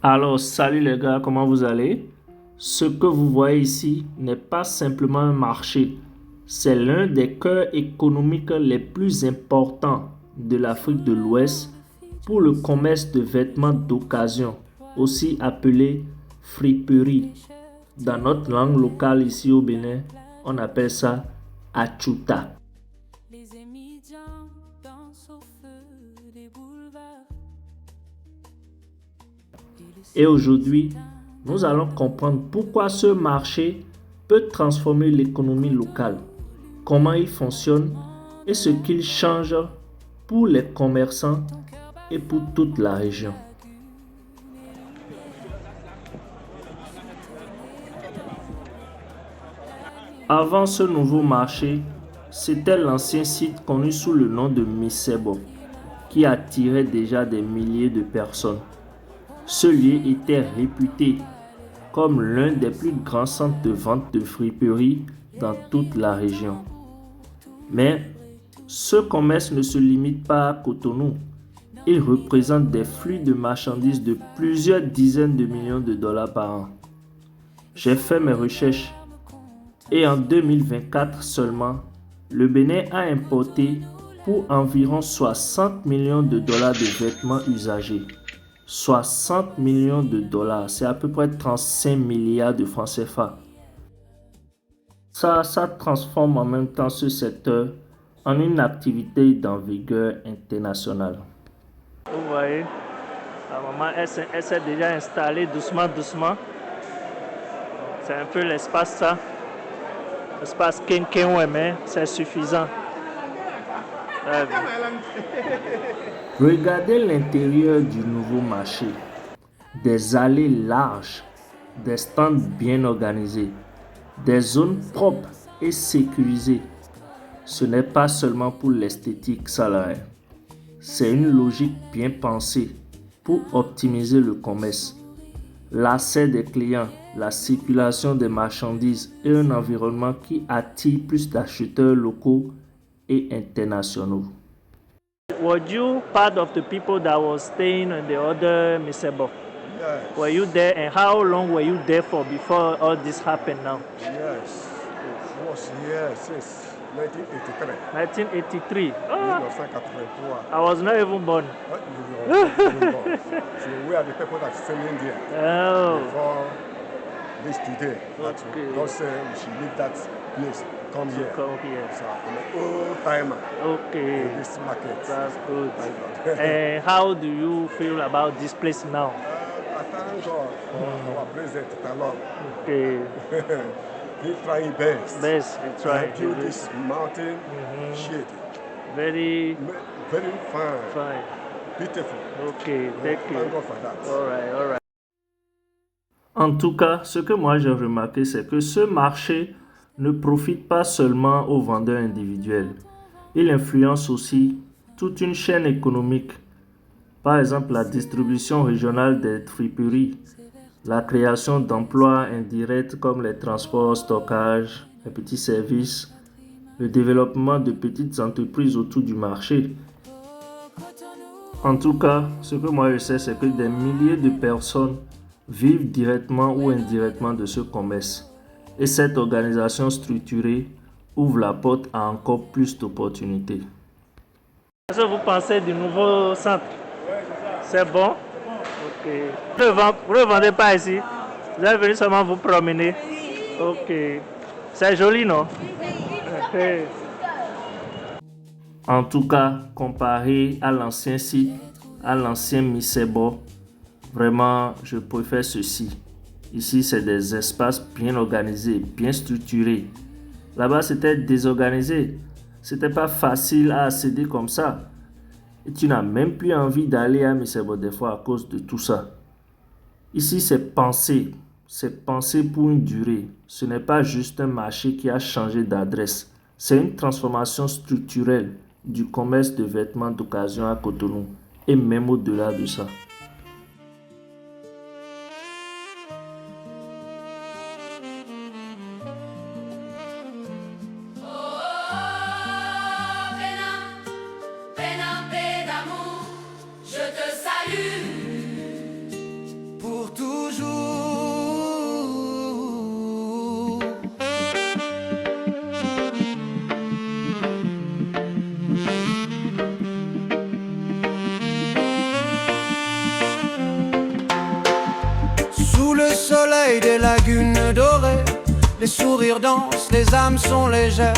Alors, salut les gars, comment vous allez? Ce que vous voyez ici n'est pas simplement un marché, c'est l'un des cœurs économiques les plus importants de l'Afrique de l'Ouest pour le commerce de vêtements d'occasion, aussi appelé friperie. Dans notre langue locale ici au Bénin, on appelle ça achuta. Les étudiants dansent au feu des boulevards. Et aujourd'hui, nous allons comprendre pourquoi ce marché peut transformer l'économie locale, comment il fonctionne et ce qu'il change pour les commerçants et pour toute la région. Avant ce nouveau marché, c'était l'ancien site connu sous le nom de Misebo, qui attirait déjà des milliers de personnes. Ce lieu était réputé comme l'un des plus grands centres de vente de friperies dans toute la région. Mais ce commerce ne se limite pas à Cotonou. Il représente des flux de marchandises de plusieurs dizaines de millions de dollars par an. J'ai fait mes recherches et en 2024 seulement, le Bénin a importé pour environ 60 millions de dollars de vêtements usagés. 60 millions de dollars, c'est à peu près 35 milliards de francs CFA. Ça transforme en même temps ce secteur en une activité d'envergure internationale. Vous voyez, la maman, elle s'est déjà installée doucement. C'est un peu l'espace ça. L'espace Kenkenwe, mais c'est suffisant. Regardez l'intérieur du nouveau marché. Des allées larges, des stands bien organisés, des zones propres et sécurisées. Ce n'est pas seulement pour l'esthétique salariale. C'est une logique bien pensée pour optimiser le commerce, l'accès des clients, la circulation des marchandises et un environnement qui attire plus d'acheteurs locaux et internationaux. Were you part of the people that was staying in the other Misebo? Yes. Were you there, and how long were you there for before all this happened now? Yes. I was here since 1983. 1983. Ah, 1983. I was not even born. You were not even born. So we are the people that selling there Oh, before this today. okay. God said we should leave that place. Come here. Come here. So I'm an old timer Okay, in this market. that's good. Thank God. And how do you feel about this place now? I thank God for our president, Talon. Okay, He trying best. best you try. I build this mountain shade. Very Very fine. fine. Beautiful. Okay, thank you. Thank God for that. All right. En tout cas, ce que moi j'ai remarqué, c'est que ce marché ne profite pas seulement aux vendeurs individuels. Il influence aussi toute une chaîne économique. Par exemple, la distribution régionale des friperies, la création d'emplois indirects comme les transports, stockage, les petits services, le développement de petites entreprises autour du marché. En tout cas, ce que moi je sais, c'est que des milliers de personnes vivent directement ou indirectement de ce commerce. Et cette organisation structurée ouvre la porte à encore plus d'opportunités. Qu'est-ce que vous pensez du nouveau centre? C'est bon? Ok. Vous ne vendez pas ici? Vous êtes venu seulement vous promener? Ok. C'est joli, non? Ok. En tout cas, comparé à l'ancien site, à l'ancien Misebo, vraiment, je préfère ceci. Ici, c'est des espaces bien organisés, bien structurés. Là-bas, c'était désorganisé. C'était pas facile à accéder comme ça. Et tu n'as même plus envie d'aller à Misebo des fois à cause de tout ça. Ici, c'est pensé. C'est pensé pour une durée. Ce n'est pas juste un marché qui a changé d'adresse. C'est une transformation structurelle du commerce de vêtements d'occasion à Cotonou et même au-delà de ça. Je te salue pour le soleil des lagunes dorées, les sourires dansent, les âmes sont légères.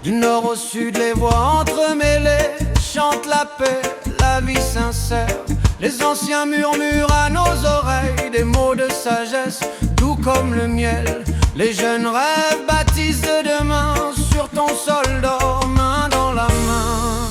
Du nord au sud, les voix entremêlées chantent la paix, la vie sincère. Les anciens murmurent à nos oreilles des mots de sagesse, doux comme le miel. Les jeunes rêves bâtissent de demain sur ton sol d'or, main dans la main.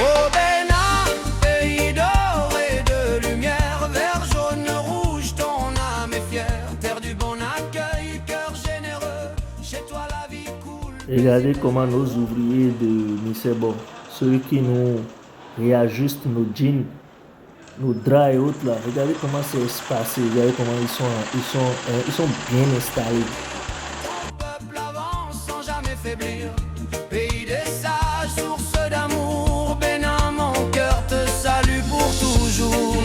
Oh Bénin, pays d'or et de lumière, vert, jaune, rouge, ton âme est fière. Terre du bon accueil, cœur généreux, chez toi la vie coule. Regardez comment nos ouvriers de Nicebo, ceux qui nous réajustent nos jeans, nos draps et autres là, regardez comment c'est espacé, regardez comment ils sont bien installés. Ton peuple avance sans jamais faiblir, pays des sages, source d'amour. Bénin, mon cœur te salue pour toujours.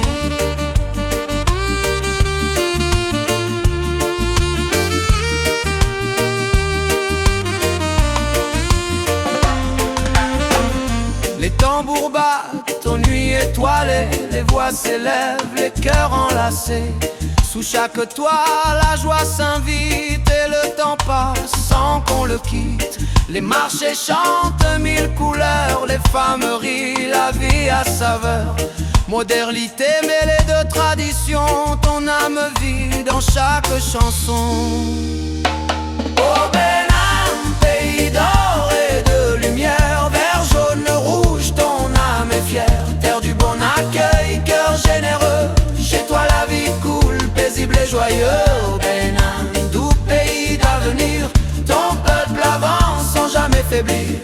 Les tambours battent aux nuits étoilées, les voix s'élèvent, les cœurs enlacés. Sous chaque toit, la joie s'invite et le temps passe sans qu'on le quitte. Les marchés chantent mille couleurs, les femmes rient, la vie a saveur. Modernité mêlée de tradition, ton âme vit dans chaque chanson. Oh Bénin, pays d'or et de lumière, vert, jaune, rouge, ton âme est fière. Terre du bon accueil, cœur généreux, chez toi la vie coule, paisible et joyeux. Oh Bénin, doux pays d'avenir, ton peuple avance sans jamais faiblir.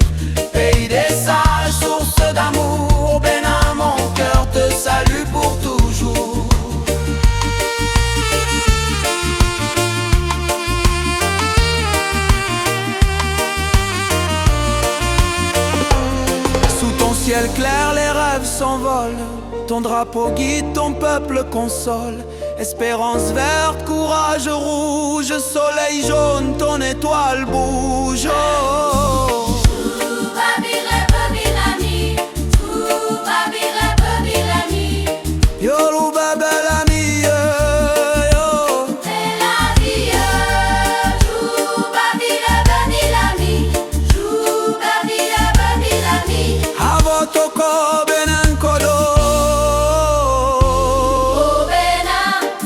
Pays des sages, source d'amour, Bénin, mon cœur te salue pour toujours. Sous ton ciel clair, les rêves s'envolent. Ton drapeau guide, ton peuple console. Espérance verte, courage rouge, soleil jaune, ton étoile bouge. Oh. Yolou babelami, yo. Avotoko Benin Kodo.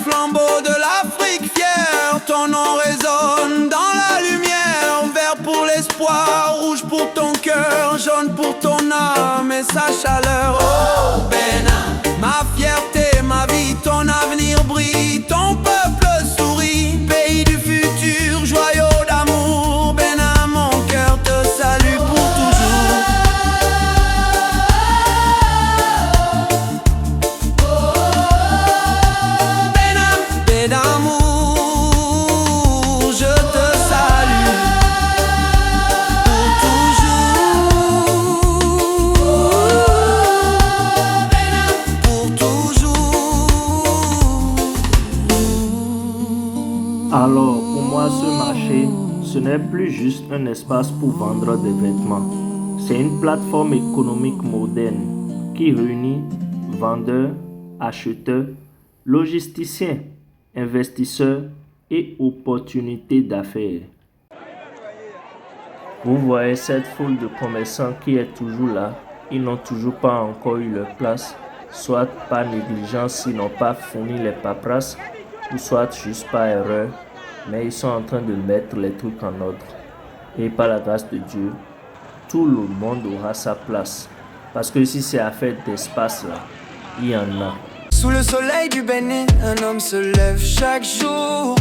Flambeau de l'Afrique fière, ton nom résonne dans la lumière. Vert pour l'espoir, rouge pour ton cœur, jaune pour ton âme et sa chaleur. Oh Bénin, ma fierté, ma vie, ton avenir brille, ton peuple sourit, pays du futur, joyau d'amour. Bénin, mon cœur te salue pour toujours. Bénin, paix d'amour, je te salue pour toujours. Pour toujours. Alors, pour moi, ce marché, ce n'est plus juste un espace pour vendre des vêtements. C'est une plateforme économique moderne qui réunit vendeurs, acheteurs, logisticiens, investisseurs et opportunités d'affaires. Vous voyez cette foule de commerçants qui est toujours là. Ils n'ont toujours pas encore eu leur place, soit par négligence, ils n'ont pas fourni les paperasses, ou soit juste par erreur, mais ils sont en train de mettre les trucs en ordre. Et par la grâce de Dieu, tout le monde aura sa place. Parce que si c'est affaire d'espace là, il y en a. Sous le soleil du Bénin, un homme se lève chaque jour.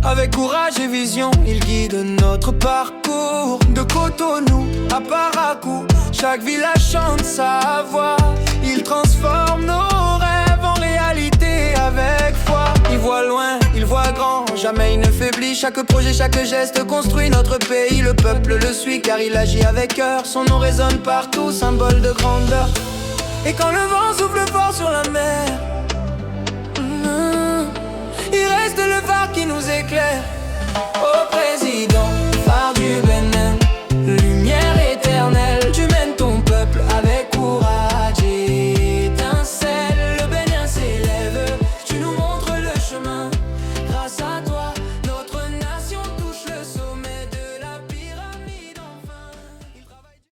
Avec courage et vision, il guide notre parcours. De Cotonou à Parakou, chaque village chante sa voix. Il transforme nos rêves en réalité avec foi. Il voit loin, il voit grand, jamais il ne faiblit. Chaque projet, chaque geste construit notre pays. Le peuple le suit car il agit avec cœur. Son nom résonne partout, symbole de grandeur. Et quand le vent souffle fort sur la mer,